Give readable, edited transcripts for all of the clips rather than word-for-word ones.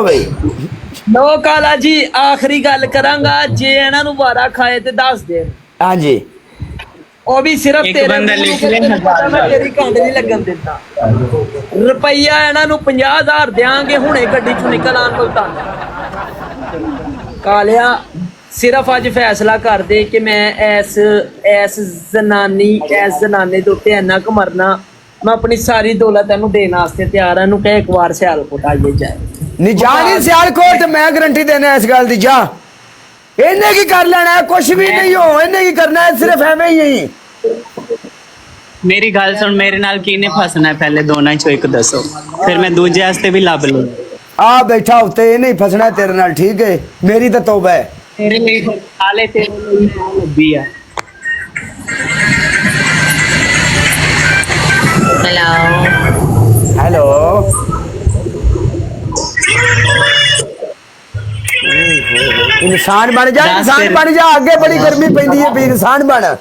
ਬਈ ਲੋ ਕਾਲਾ ਜੀ ਆਖਰੀ ਗੱਲ ਕਰਾਂਗਾ ਜੇ ਇਹਨਾਂ ਨੂੰ ਵਾਰਾ ਖਾਏ ਤੇ ਦੱਸ ਦੇ ਹਾਂਜੀ ਉਹ ਵੀ ਸਿਰਫ ਇੱਕ ਤੇਰੇ ਬੰਦਾ ਲਿਖ ਲੈ ਮੈਂ ਤੇਰੀ ਘੰਟ ਨਹੀਂ ਲੱਗਣ ਦਿੰਦਾ ਰੁਪਈਆ ਇਹਨਾਂ ਨੂੰ 50,000 ਦਿਆਂਗੇ ਹੁਣੇ ਗੱਡੀ ਚੋਂ ਨਿਕਲ ਆਣ ਬਲਤਾ ਕਾਲਿਆ ਸਿਰਫ ਅੱਜ ਫੈਸਲਾ ਕਰ ਦੇ ਕਿ ਮੈਂ ਐਸ ਜ਼ਨਾਨੇ ਦੇ ਉੱਤੇ ਇੰਨਾ ਕੁ ਮਰਨਾ ਮੈਂ ਆਪਣੀ ਸਾਰੀ ਦੌਲਤ ਇਹਨੂੰ ਦੇਣ ਵਾਸਤੇ ਤਿਆਰ ਹਾਂ ਇਹਨੂੰ ਕਹੇ ਇੱਕ ਵਾਰ ਸਿਆਲਕੋਟ ਆਈਏ ਜਾਏ ਨਹੀਂ ਜਾ ਨਹੀਂ ਸਿਆਲਕੋਟ ਮੈਂ ਗਰੰਟੀ ਦੇਣਾ ਇਸ ਗੱਲ ਦੀ ਜਾ ਇਹਨੇ ਕੀ ਕਰ ਲੈਣਾ ਕੁਝ ਵੀ ਨਹੀਂ ਹੋ ਇਹਨੇ ਕੀ ਕਰਨਾ ਹੈ ਸਿਰਫ ਐਵੇਂ ਹੀ ਮੇਰੀ ਗੱਲ ਸੁਣ ਮੇਰੇ ਨਾਲ ਕਿਹਨੇ ਫਸਣਾ ਹੈ ਪਹਿਲੇ ਦੋਨਾਂ ਚੋਂ ਇੱਕ ਦੱਸੋ ਫਿਰ ਮੈਂ ਦੂਜੇ ਵਾਸਤੇ ਵੀ ਲੱਭ ਲੂੰ ਆ ਬੈਠਾ ਉੱਤੇ ਇਹ ਨਹੀਂ ਫਸਣਾ ਤੇਰੇ ਨਾਲ ਠੀਕ ਹੈ ਮੇਰੀ ਤਾਂ ਤੌਬਾ ਹੈ ਤੇਰੇ ਲਈ ਹਾਲੇ ਤੇਰੇ ਲਈ ਲੱਭੀ ਆ ਹੈਲੋ ਇਨਸਾਨ ਬਣ ਜਾ ਇਨਸਾਨ ਬਣ ਜਾ ਅੱਗੇ ਬੜੀ ਗਰਮੀ ਪੈਂਦੀ ਹੈ ਵੀ ਇਨਸਾਨ ਬਣ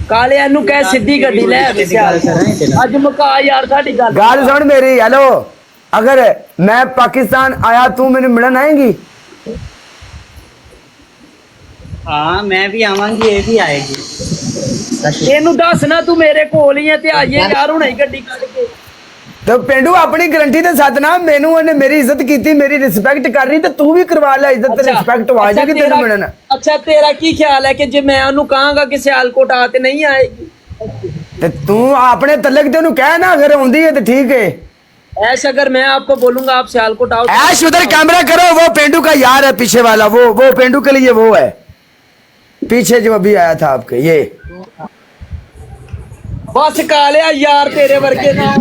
ਕਾਲੇ ਇਹਨੂੰ ਕਹਿ ਸਿੱਧੀ ਗੱਡੀ ਲੈ ਆਵੇ ਸਿਆਲਕੋਟ ਅੱਜ ਮੁਕਾ ਯਾਰ ਸਾਡੀ ਗੱਲ ਸੁਣ ਮੇਰੀ ਹੈਲੋ अगर मैं पाकिस्तान आया तू मैंने मिलन आएगी हाँ मैं भी आवांगी ये भी आएगी ਇਹਨੂੰ ਦੱਸ ਨਾ ਤੂੰ ਮੇਰੇ ਕੋਲ ਹੀ ਹੈ ਤੇ ਆਈਏ ਯਾਰ ਹੁਣੇ ਗੱਡੀ ਕੱਢ ਕੇ तो पेंडू अपनी गारंटी दे साथ ना मेनू ने मेरी इज्जत की मेरी रिस्पेक्ट कर रही तो तू भी करवा ले इज्जत ते रिस्पेक्ट आ जाएगी तेरे मिलन अच्छा तेरा की ख्याल है कि जे मैं ਉਹਨੂੰ ਕਹਾਂਗਾ ਕਿ ਸਿਆਲਕੋਟ ਆ ਤੇ ਨਹੀਂ ਆਏਗੀ ते तू अपने तलक ते नु कह ना अगर आंदी है तो ठीक है ऐश अगर मैं आपको बोलूंगा आप सियालकोट आओ ऐश उधर कैमरा करो वो पेंडू का यार है पीछे वाला वो पेंडू के लिए वो है पीछे जो अभी आया था आपके ये बस कालिया यार तेरे वर्गे ना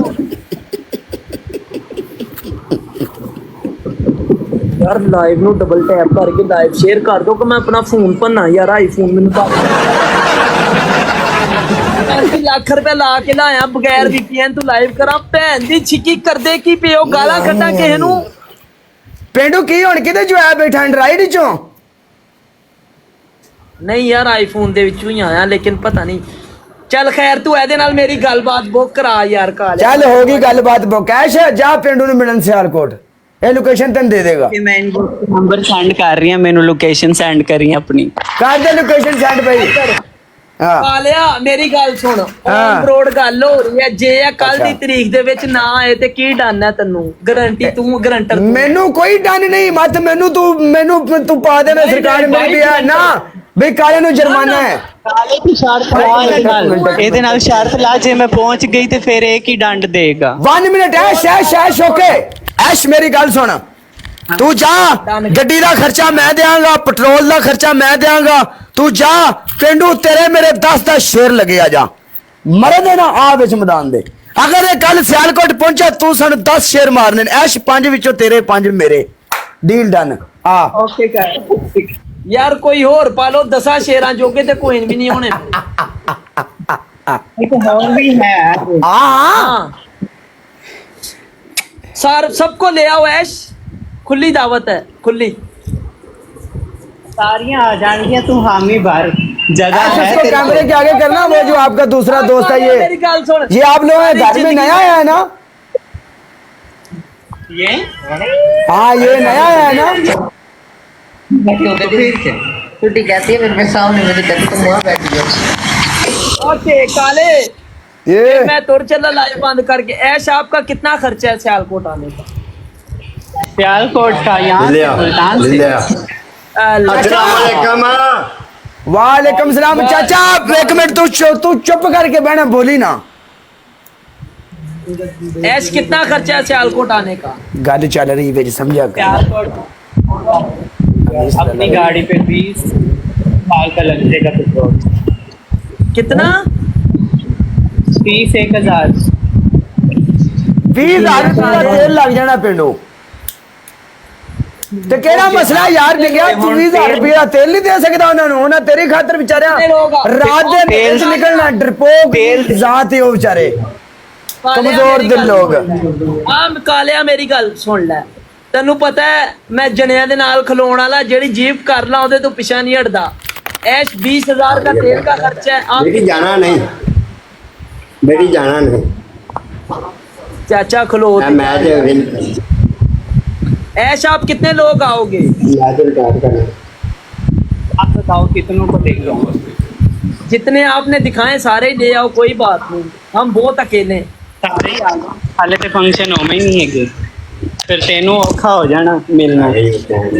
यार लाइव नु डबल टैप करके लाइव शेयर कर दो कि मैं अपना फोन भरना यार आईफोन मैनू ਲੱਖ ਰੁਪਏ ਲਾ ਕੇ ਲਾਇਆ ਬਗੈਰ VPN ਤੋਂ ਲਾਈਵ ਕਰਾਂ ਭੈਣ ਦੀ ਛਿੱਕੀ ਕਰਦੇ ਕੀ ਪਿਓ ਗਾਲਾਂ ਕੱਢਾਂ ਕਿਸੇ ਨੂੰ ਪਿੰਡੂ ਕੀ ਹੁਣ ਕਿਤੇ ਜੋ ਆਇਆ ਬੈਠਾ ਐਂਡਰਾਇਡ ਚੋਂ ਨਹੀਂ ਯਾਰ ਆਈਫੋਨ ਦੇ ਵਿੱਚੋਂ ਹੀ ਆਇਆ ਲੇਕਿਨ ਪਤਾ ਨਹੀਂ ਚੱਲ ਖੈਰ ਤੂੰ ਇਹਦੇ ਨਾਲ ਮੇਰੀ ਗੱਲਬਾਤ ਬੁੱਕ ਕਰਾ ਯਾਰ ਕਾਲ ਚੱਲ ਹੋ ਗਈ ਗੱਲਬਾਤ ਬੋਕੈਸ਼ ਜਾ ਪਿੰਡੂ ਨੂੰ ਮਿਲਣ ਸਿਆਲਕੋਟ ਇਹ ਲੋਕੇਸ਼ਨ ਤੈਨੂੰ ਦੇ ਦੇਗਾ ਕਿ ਮੈਂ ਨੰਬਰ ਸੈਂਡ ਕਰ ਰਹੀ ਹਾਂ ਮੈਨੂੰ ਲੋਕੇਸ਼ਨ ਸੈਂਡ ਕਰੀ ਆਪਣੀ ਕਰ ਦੇ ਲੋਕੇਸ਼ਨ ਸੈਂਡ ਭਾਈ ਹਾਂ ਕਾਲਿਆ ਮੇਰੀ ਗੱਲ ਸੁਣ ਔਨ ਰੋਡ ਗੱਲ ਹੋ ਰਹੀ ਹੈ ਜੇ ਇਹ ਕੱਲ ਦੀ ਤਰੀਕ ਦੇ ਵਿੱਚ ਨਾ ਆਏ ਤੇ ਕੀ ਡਨ ਹੈ ਤੈਨੂੰ ਗਾਰੰਟੀ ਤੂੰ ਗਾਰੰਟਰ ਮੈਨੂੰ ਕੋਈ ਡਨ ਨਹੀਂ ਮਤ ਮੈਨੂੰ ਤੂੰ ਪਾ ਦੇਣਾ ਸਰਕਾਰ ਮੇਰੀ ਵੀ ਹੈ ਨਾ ਬਈ ਕਾਲੇ ਨੂੰ ਜੁਰਮਾਨਾ ਹੈ ਕਾਲੇ ਦੀ ਸ਼ਰਤ ਇਹਦੇ ਨਾਲ ਸ਼ਰਤ ਲਾ ਜੇ ਮੈਂ ਪਹੁੰਚ ਗਈ ਤੇ ਫਿਰ ਇਹ ਕੀ ਡੰਡ ਦੇਗਾ 1 ਮਿੰਟ ਐਸ਼ ਓਕੇ ਐਸ਼ ਮੇਰੀ ਗੱਲ ਸੁਣ ਤੂੰ ਜਾ ਗੱਡੀ ਦਾ ਖਰਚਾ ਮੈਂ ਦੇਵਾਂਗਾ ਪੈਟਰੋਲ ਦਾ ਖਰਚਾ ਮੈਂ ਦੇਵਾਂਗਾ ਤੂੰ ਜਾ ਪਿੰਡੂ ਤੇਰੇ ਮੇਰੇ 10 ਸ਼ੇਰ ਲੱਗੇ ਆ ਜਾ ਮਰੇ ਦੇ ਨਾ ਆ ਵਿੱਚ ਮੈਦਾਨ ਦੇ ਅਗਰ ਇਹ ਕੱਲ ਸਿਆਲਕੋਟ ਪਹੁੰਚਿਆ ਤੂੰ ਸਾਨੂੰ 10 ਸ਼ੇਰ ਮਾਰਨੇ ਨੇ ਐਸ਼ 5 ਵਿੱਚੋਂ ਤੇਰੇ 5 ਮੇਰੇ ਡੀਲ ਡਨ ਆ ਓਕੇ ਕਰ ਯਾਰ ਕੋਈ ਹੋਰ ਪਾ ਲੋ 10 ਸ਼ੇਰਾਂ ਜੋਗੇ ਤੇ ਕੋਈ ਵੀ ਨਹੀਂ ਹੋਣੇ ਇੱਕ ਹੋਰ ਵੀ ਹੈ हाँ सर सबको ले आओ ऐश खुली दावत है खुली सारियां आ जाएंगी तू हामी भर जगह है इसको कैमरे के आगे करना वो जो आपका दूसरा दोस्त है मेरी गाल सुन ये आप लोग घर में नया आया है ना ये हाँ ये नया आया है ना छुट्टी कहती है मेरे सामने मुझे कहती तुम वहाँ बैठी हो ओके काले ये मैं तुर चला लाइव बंद करके ऐश आपका कितना खर्चा है सियालकोट आने का सियालकोट का यहाँ से सुल्तान से वालेकुम सलाम चाचा एक मिनट तू चुप करके बहना बोली ना ऐश कितना खर्चा है सियालकोट आने का गल चल रही है समझा सियालकोट अपनी गाड़ी पे 20 साल का लग जाएगा पेट्रोल कितना 30,000 20,000 रुपया तेल लग जाना पिंडो ਤੇ ਕਿਹੜਾ ਮਸਲਾ ਯਾਰ ਨਿਕਿਆ ਤੂੰ 20,000 ਰੁਪਇਆ ਤੇਲ ਨਹੀਂ ਦੇ ਸਕਦਾ ਉਹਨਾਂ ਨੂੰ ਉਹਨਾਂ ਤੇਰੀ ਖਾਤਰ ਵਿਚਾਰਿਆ ਰਾਤ ਦੇ ਤੇਲ ਨਿਕਲਣਾ ਡਰਪੋਕ ਜ਼ਾਤ ਹੀ ਉਹ ਵਿਚਾਰੇ ਕਮਜ਼ੋਰ ਦਿਲ ਲੋਕ ਆਮ ਕਾਲਿਆ ਮੇਰੀ ਗੱਲ ਸੁਣ ਲੈ ਤੈਨੂੰ ਪਤਾ ਹੈ ਮੈਂ ਜਣਿਆਂ ਦੇ ਨਾਲ ਖਲੋਣ ਵਾਲਾ ਜਿਹੜੀ ਜੀਪ ਕਰ ਲਾ ਉਹਦੇ ਤੋਂ ਪਿਛਾ ਨਹੀਂ ਹਟਦਾ ऐश 20,000 का तेल का खर्चा है आप बेटी जाना नहीं चाचा खलो मैं तो ऐश आप कितने लोग आओगे आप बताओ कितनों को देंगे जितने आपने दिखाए सारे ही ले आओ कोई बात नहीं हम बहुत अकेले हैं सारे ही आ जाओ हाले ते फंक्शन होवे ही नहीं है फिर तेनों औखा हो जाना मिलना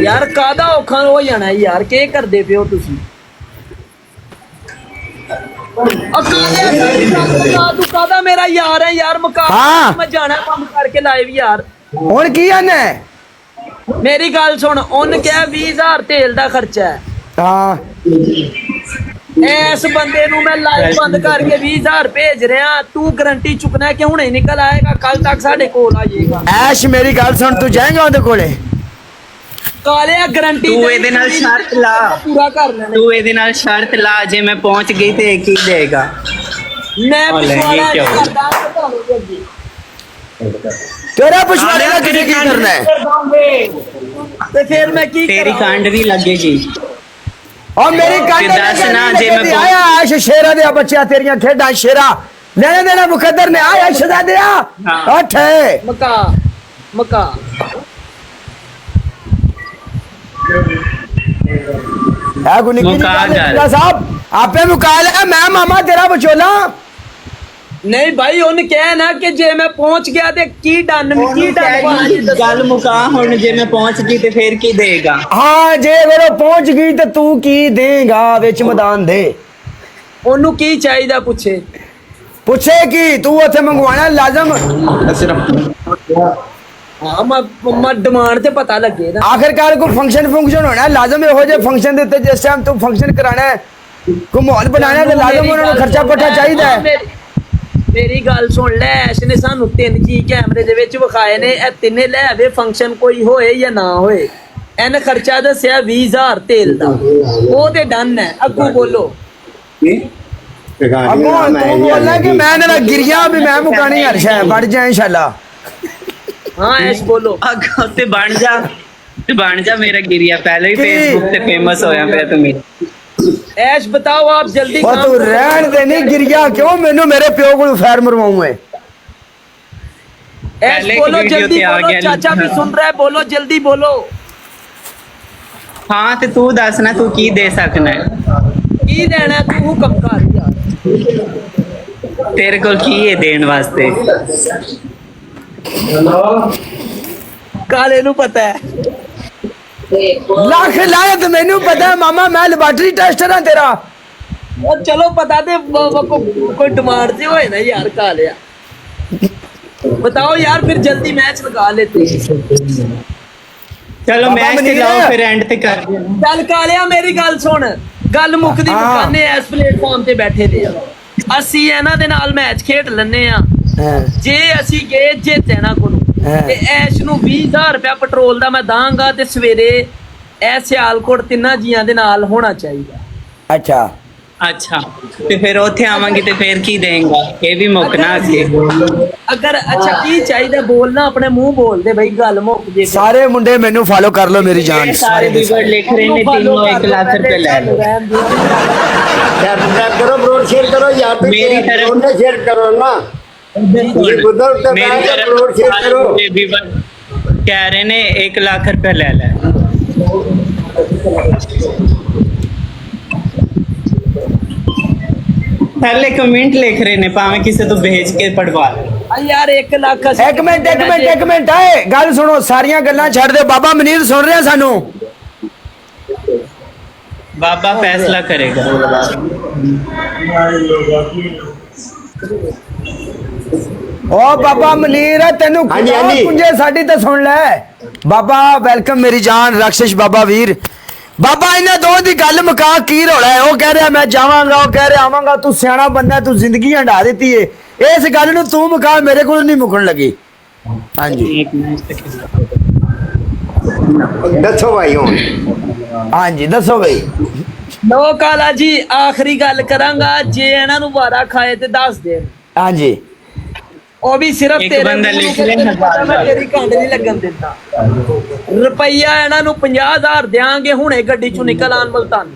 यार कादा औखा हो जाना है यार के करदे पियो तुसी तू कादा मेरा यार है यार मका हाँ। मैं जाना काम करके लाए भी यार ਹੁਣ ਕੀ ਆਨੇ मेरी गल सुन उन क्या 20,000 तेल दा खर्चा है ਹਾਂ इस बंदे नु मैं लाइव बंद करके 20,000 भेज रहा तू गारंटी चुकना है कि हुणे निकल आएगा कल तक साडे कोल आ जाएगा ਐਸ਼ ਮੇਰੀ ਗੱਲ ਸੁਣ ਤੂੰ ਜਾਏਗਾ ਉਹਦੇ ਕੋਲੇ काले गारंटी तू ਇਹਦੇ ਨਾਲ ਸ਼ਰਤ ਲਾ पूरा कर लेना तू ਇਹਦੇ ਨਾਲ ਸ਼ਰਤ ਲਾ ਜੇ ਮੈਂ ਪਹੁੰਚ ਗਈ ਤੇ ਕੀ ਦੇਗਾ मैं और पिछवाड़ा ये क्या नहीं करदा बताओगे जी ਤੇਰਾ ਪੁੱਛਵਾੜੇ ਦਾ ਕਿਹਨੇ ਕੀ ਕਰਨਾ ਹੈ ਤੇ ਫਿਰ ਮੈਂ ਕੀ ਤੇਰੀ ਕਰਾਂ ਕਾਂਡ ਵੀ ਲੱਗੇਗੀ ਔਰ ਮੇਰੀ ਕੰਨ ਤੇ ਦੱਸ ਨਾ ਜੇ ਮੈਂ ਪਹੁੰਚ- ਆਇਆ ਐਸ਼ ਸ਼ੇਰਾਂ ਦੇ ਬੱਚਿਆਂ ਤੇਰੀਆਂ ਖੇਡਾਂ ਸ਼ੇਰਾ ਲੈਣੇ ਦੇਣਾ ਮੁਕੱਦਰ ਨੇ ਆਇਆ ਸ਼ਹਜ਼ਾਦਿਆ ਹਾਂ। ਉੱਠ ਮਕਾ ਮਕਾ ਆ ਗੁਨੀ ਕੀ ਮੁਕਾ ਗੱਲ। ਸਾਹਿਬ ਆਪੇ ਮੁਕਾ ਲਿਆ ਮੈਂ ਮਾਮਾ ਤੇਰਾ ਵਿਚੋਲਾ ਨਹੀਂ ਭਾਈ ਉਹਨੇ ਕਿਹਾ ਨਾ ਕਿ ਜੇ ਮੈਂ ਪਹੁੰਚ ਗਿਆ ਤੇ ਕੀ ਡਨ ਕੀ ਡਨ ਗੱਲ ਮੁਕਾ ਹੁਣ ਜੇ ਮੈਂ ਪਹੁੰਚ ਗਈ ਤੇ ਫੇਰ ਕੀ ਦੇਗਾ ਹਾਂ ਜੇ ਫਿਰ ਉਹ ਪਹੁੰਚ ਗਈ ਤੇ ਤੂੰ ਕੀ ਦੇਗਾ ਵਿੱਚ ਮੈਦਾਨ ਦੇ ਉਹਨੂੰ ਕੀ ਚਾਹੀਦਾ ਪੁੱਛੇ ਪੁੱਛੇ ਕੀ ਤੂੰ ਉੱਥੇ ਮੰਗਵਾਣਾ ਲਾਜ਼ਮ ਹਾਂ ਮੈਂ ਡਿਮਾਂਡ ਤੇ ਪਤਾ ਲੱਗੇ ਨਾ ਆਖਿਰਕਾਰ ਕੋਈ ਫੰਕਸ਼ਨ ਹੋਣਾ ਲਾਜ਼ਮ ਇਹੋ ਜਿਹੇ ਫੰਕਸ਼ਨ ਦੇ ਉੱਤੇ ਜਿਸ ਟਾਈਮ ਤੂੰ ਫੰਕਸ਼ਨ ਕਰਾਣਾ ਹੈ ਕੋਈ ਮਾਹੌਲ ਬਣਾਣਾ ਤੇ ਲਾਜ਼ਮ ਉਹਨਾਂ ਨੂੰ ਖਰਚਾ ਪੱਠਾ ਚਾਹੀਦਾ ਹੈ ਮੇਰੀ ਗੱਲ ਸੁਣ ਲੈ ਐਸ਼ ਨੇ ਸਾਨੂੰ 3 ਜੀ ਕੈਮਰੇ ਦੇ ਵਿੱਚ ਵਿਖਾਏ ਨੇ ਇਹ ਤਿੰਨੇ ਲੈ ਆਵੇ ਫੰਕਸ਼ਨ ਕੋਈ ਹੋਏ ਜਾਂ ਨਾ ਹੋਏ ਇਹਨੇ ਖਰਚਾ ਦੱਸਿਆ 20,000 ਤੇਲ ਦਾ ਉਹ ਤੇ ਡਨ ਹੈ ਅੱਗੂ ਬੋਲੋ ਅੱਗੋਂ ਤੂੰ ਬੋਲਣਾ ਕਿ ਮੈਂ ਇਹਨਾਂ ਦਾ ਗਿਰੀਆਂ ਵੀ ਮੈਂ ਮੁਕਾਣੀ ਹਰਸ਼ਾ ਵੜ ਜਾ ਇਨਸ਼ਾਅੱਲਾ ਹਾਂ ਐਸ਼ ਬੋਲੋ ਅੱਗੋਂ ਤੇ ਬਣ ਜਾ ਮੇਰਾ ਗਿਰਿਆ ਪਹਿਲੇ ਹੀ ਫੇਸਬੁੱਕ ਤੇ ਫੇਮਸ ਹੋਇਆ ਪਿਆ ਤੂੰ ਮੇਰਾ ऐश बताओ आप जल्दी ਉਹ ਤੂੰ ਰਹਿਣ ਦੇ ਨਹੀਂ ਗਿਰੀਆ ਕਿਉਂ ਮੈਨੂੰ ਮੇਰੇ ਪਿਓ ਕੋਲ ਫੈਰ ਮਰਵਾਉਂ ਏ ऐश पहले की बोलो वीडियो जल्दी पे आ बोलो गया चाचा भी नहीं। सुन रहा है बोलो जल्दी बोलो ਹਾਂ ਤੇ ਤੂੰ ਦੱਸ ਨਾ ਤੂੰ ਕੀ ਦੇ ਸਕਣਾ ਹੈ की देना है तू हुक्म कर यार ਤੇਰੇ ਕੋਲ ਕੀ ਹੈ ਦੇਣ ਵਾਸਤੇ काले नु पता है ਲੱਖ ਲਾਇਤ ਮੈਨੂੰ ਪਤਾ ਹੈ ਮਾਮਾ ਮੈਂ ਲੈਬਾਰਟਰੀ ਟੈਸਟਰ ਹਾਂ ਤੇਰਾ और चलो बता दे कोई डिमांड से होए ना यार कालिया बताओ यार फिर जल्दी मैच लगा लेते हैं ਚਲੋ ਬਾਬਾ ਮੈਚ ਤੇ ਮਨੀਰ। ਲਾਓ ਫਿਰ ਐਂਡ ਤੇ ਕਰ ਦਿਓ ਚੱਲ ਕਾਲਿਆ ਮੇਰੀ ਗੱਲ ਸੁਣ ਗੱਲ ਮੁੱਕਦੀ ਹਾਂ। ਮੁਕਾਨੇ ਇਸ ਪਲੇਟਫਾਰਮ ਤੇ ਬੈਠੇ ਦੇ ਆ ਅਸੀਂ ਇਹਨਾਂ ਦੇ ਨਾਲ ਮੈਚ ਖੇਡ ਲੈਣੇ ਆ ਜੇ ਅਸੀਂ ਗਏ ਜਿੱਤ ਇਹਨਾਂ ਕੋਲੋਂ ਹਾਂ। ਤੇ ਐਸ਼ ਨੂੰ 20,000 ਰੁਪਇਆ ਪੈਟਰੋਲ ਦਾ ਮੈਂ ਦਾਂਗਾ ਤੇ ਸਵੇਰੇ ਇਹ ਸਿਆਲਕੋਟ ਤਿੰਨਾਂ ਜੀਆਂ ਦੇ ਨਾਲ ਹੋਣਾ ਚਾਹੀਦਾ ਅੱਛਾ ਅੱਛਾ ਤੇ ਫਿਰ ਉੱਥੇ ਆਵਾਂਗੇ ਤੇ ਫਿਰ ਕੀ ਦੇਂਗਾ ਇਹ ਵੀ ਮੁੱਕਣਾ ਅੱਗੇ ਅਗਰ ਅੱਛਾ ਕੀ ਚਾਹੀਦਾ ਬੋਲਣਾ ਆਪਣੇ ਮੂੰਹ ਬੋਲ ਦੇ ਬਈ ਗੱਲ ਮੁੱਕ ਜੇ ਸਾਰੇ ਮੁੰਡੇ ਮੈਨੂੰ ਫਾਲੋ ਕਰ ਲਓ ਮੇਰੀ ਜਾਨ ਇਹ ਸਾਰੇ ਦੇ ਵੀਵਰ ਲਿਖ ਰਹੇ ਨੇ ਤਿੰਨੋਂ 1 ਲੱਖ ਰੁਪਏ ਲੈ ਲਓ सब्सक्राइब करो ब्रोड शेयर करो या फिर मेरी तरफ- ब्रोड ने शेयर करो ना ये उधर तो ਮੇਰੀ बैठ ਤਰਫ ब्रोड शेयर ਸਾਰੇ करो ਮੁੰਡੇ ਵੀਵਰ ਕਹਿ ਰਹੇ ਨੇ 1 ਲੱਖ ਰੁਪਏ ਲੈ ਲੈ ਪਹਿਲੇ ਕਮੈਂਟ ਲਿਖ ਰਹੇ ਨੇ ਭਾਵੇਂ ਕਿਸੇ ਤੋਂ ਭੇਜ ਕੇ ਪੜਵਾ ਲੈ ਆ ਯਾਰ 1 ਲੱਖ ਅਸੀਂ ਇੱਕ ਮਿੰਟ ਆਏ ਗੱਲ ਸੁਣੋ ਸਾਰੀਆਂ ਗੱਲਾਂ ਛੱਡ ਦਿਓ ਬਾਬਾ ਮਨੀਰ ਸੁਣ ਰਿਹਾ ਸਾਨੂੰ ਬਾਬਾ ਫੈਸਲਾ ਕਰੇਗਾ ਓ ਬਾਬਾ ਮਨੀਰ ਤੈਨੂੰ ਹਾਂਜੀ, ਖੁਦਾ ਹਾਂਜੀ। ਪੁੰਜੇ ਸਾਡੀ ਤਾਂ ਸੁਣ ਲੈ ਬਾਬਾ ਵੈਲਕਮ ਮੇਰੀ ਜਾਨ ਰਕਸ਼ਿਸ਼ ਬਾਬਾ ਵੀਰ ਬਾਬਾ ਇਹਨਾਂ ਦੋ ਦੀ ਗੱਲ ਮੁਕਾ ਕੀ ਰੋਲਾ ਹੈ ਉਹ ਕਹਿ ਰਿਹਾ ਮੈਂ ਜਾਵਾਂਗਾ ਉਹ ਕਹਿ ਰਿਹਾ ਆਵਾਂਗਾ ਤੂੰ ਸਿਆਣਾ ਬੰਦਾ ਤੂੰ ਜ਼ਿੰਦਗੀ ਹੰਡਾ ਦਿੱਤੀ ਏ ਇਸ ਗੱਲ ਨੂੰ ਤੂੰ ਮੁਕਾ ਮੇਰੇ ਕੋਲ ਨਹੀਂ ਮੁਕਣ ਲੱਗੀ ਹਾਂਜੀ ਇੱਕ ਮਿੰਟ ਤੱਕ दसो भाई हूँ ਹਾਂਜੀ ਦੱਸੋ ਬਈ ਲੋ ਕਾਲਾ ਜੀ ਆਖਰੀ ਗੱਲ ਕਰਾਂਗਾ ਜੇ ਇਹਨਾਂ ਨੂੰ ਵਾਰਾ ਖਾਏ ਤੇ ਦੱਸ ਦੇ ਹਾਂਜੀ ਉਹ ਵੀ ਸਿਰਫ ਇੱਕ ਤੇਰੇ ਬੰਦਾ ਮੂੰਹ ਨੂੰ ਲਿਖ ਰਿਹਾ ਕਹਿੰਦਾ, ਹਜ਼ਾਰ ਮੈਂ ਤੇਰੀ ਘੰਟ ਨਹੀਂ ਲੱਗਣ ਦਿੰਦਾ ਰੁਪਈਆ ਇਹਨਾਂ ਨੂੰ 50,000 ਦਿਆਂਗੇ ਹੁਣੇ ਗੱਡੀ ਚੋਂ ਨਿਕਲ ਆਣ ਮਲਤਾਨ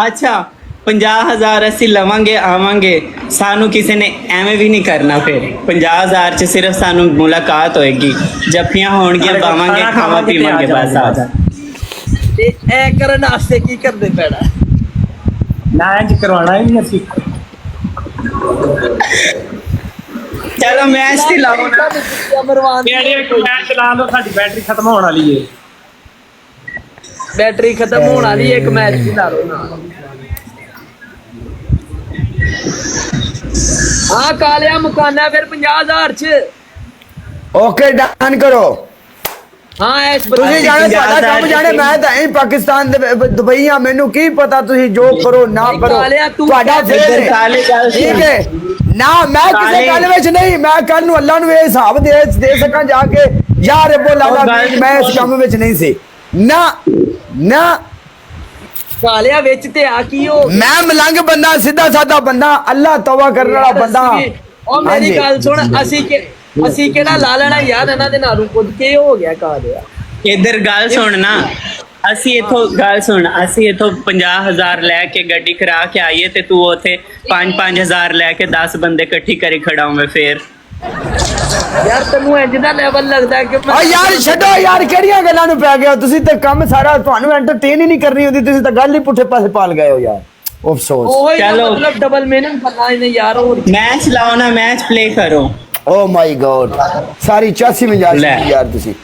ਅੱਛਾ 50,000 ਅਸੀਂ ਲਵਾਂਗੇ ਆਵਾਂਗੇ, ਸਾਨੂੰ ਕਿਸੇ ਨੇ ਐਵੇਂ ਵੀ ਨਹੀਂ ਕਰਨਾ। ਫਿਰ 50,000 ਚ ਸਿਰਫ ਸਾਨੂੰ ਮੁਲਾਕਾਤ ਹੋਏਗੀ, ਜੱਫੀਆਂ ਹੋਣਗੀਆਂ, ਬਾਵਾਂਗੇ, ਖਾਵਾਂ ਪੀਵਾਂਗੇ, ਬਸ ਆ ਜਾ। ਤੇ ਐ ਕਰਨ ਵਾਸਤੇ ਕੀ ਕਰਦੇ ਪੈਣਾ? ਨਾ ਇੰਜ ਕਰਵਾਉਣਾ ਹੀ ਨਹੀਂ ਅਸੀਂ। ਚਲੋ ਮੈਚ ਤੇ ਲਾਓ ਨਾ। ਮਰਵਾਨ ਕਿਹੜੇ ਇੱਕ ਮੈਚ ਚਲਾ ਦੋ, ਸਾਡੀ ਬੈਟਰੀ ਖਤਮ ਹੋਣ ਵਾਲੀ ਏ। ਬੈਟਰੀ ਖਤਮ ਹੋਣ ਵਾਲੀ ਇੱਕ ਮੈਚ ਦੀ ਲਾ ਲਓ ਨਾ। ਹਾਂ ਕਾਲਿਆ ਮੁਕਾਨਾ ਫਿਰ 50,000 ਚ। ਓਕੇ ਡਨ ਕਰੋ। ਹਾਂ ਐਸ ਤੁਸੀਂ ਜਾਣੇ ਤੁਹਾਡਾ ਕੰਮ ਜਾਣੇ, ਮੈਂ ਤਾਂ ਐਂ ਪਾਕਿਸਤਾਨ ਦੇ ਦੁਬਈ ਆ, ਮੈਨੂੰ ਕੀ ਪਤਾ ਤੁਸੀਂ ਜੋ ਕਰੋ ਨਾ ਕਰੋ, ਕਾਲਿਆ ਤੂੰ ਤੁਹਾਡਾ ਫੇਰ ਹੈ। ਕਾਲੇ ਗੱਲ ਠੀਕ ਹੈ ਨਾ, ਮੈਂ ਕਿਸੇ ਗੱਲ ਵਿੱਚ ਨਹੀਂ, ਮੈਂ ਕੱਲ ਨੂੰ ਅੱਲਾ ਨੂੰ ਇਹ ਹਿਸਾਬ ਦੇ ਸਕਾਂ ਜਾ ਕੇ, ਯਾਰ ਰੱਬੋ ਲਾਲਾ ਮੈਂ ਇਸ ਕੰਮ ਵਿੱਚ ਨਹੀਂ ਸੀ। ਨਾ ਨਾ ਕਾਲਿਆ ਵਿੱਚ ਤੇ ਆ ਕੀ ਹੋ ਗਿਆ? ਮੈਂ ਮਲੰਗ ਬੰਦਾ, ਸਿੱਧਾ ਸਾਦਾ ਬੰਦਾ, ਅੱਲਾ ਤੌਬਾ ਕਰਨ ਵਾਲਾ ਬੰਦਾ। ਉਹ ਮੇਰੀ ਗੱਲ ਸੁਣ, ਅਸੀਂ ਕਿਹੜਾ ਲਾ ਲੈਣਾ ਯਾਰ ਇਹਨਾਂ ਦੇ ਨਾਲੋਂ, ਕੁਝ ਕੀ ਹੋ ਗਿਆ ਕਾਲਿਆ? ਇੱਧਰ ਗੱਲ ਸੁਣ ਨਾ, ਅਸੀਂ ਇਥੋਂ ਗੱਲ ਸੁਣ, ਅਸੀਂ ਇਥੋਂ 50,000 ਲੈ ਕੇ ਗੱਡੀ ਕਰਾ ਕੇ ਆਈਏ ਤੇ ਤੂੰ ਉਥੇ 5-5 ਲੈ ਕੇ 10 ਬੰਦੇ ਇਕੱਠੀ ਕਰੀ ਖੜਾ ਹੋਵੇਂ ਫੇਰ। ਯਾਰ ਤੈਨੂੰ ਇੰਜ ਦਾ ਲੈਵਲ ਲੱਗਦਾ ਕਿ ਓ ਯਾਰ ਛੱਡੋ ਯਾਰ, ਕਿਹੜੀਆਂ ਗੱਲਾਂ ਨੂੰ ਪੈ ਗਏ ਹੋ ਤੁਸੀਂ? ਤੇ ਕੰਮ ਸਾਰਾ ਤੁਹਾਨੂੰ ਐਂਟਰਟੇਨ ਹੀ ਨਹੀਂ ਕਰਨੀ ਹੁੰਦੀ, ਤੁਸੀਂ ਤਾਂ ਗੱਲ ਹੀ ਪੁੱਠੇ ਪਾਸੇ ਪਾਲ ਗਏ ਹੋ ਯਾਰ। ਅਫਸੋਸ। ਉਹ ਚਲੋ। ਮਤਲਬ ਡਬਲ ਮੀਨਿੰਗ ਕਰਨਾ ਇਹਨੇ ਯਾਰ। ਹੋਰ ਮੈਚ ਲਾਓ ਨਾ, ਮੈਚ ਪਲੇ ਕਰੋ। ਓ ਮਾਈ ਗॉड, ਸਾਰੀ 84 ਮਿੰਟ ਲੈ। ਯਾਰ ਤੁਸੀਂ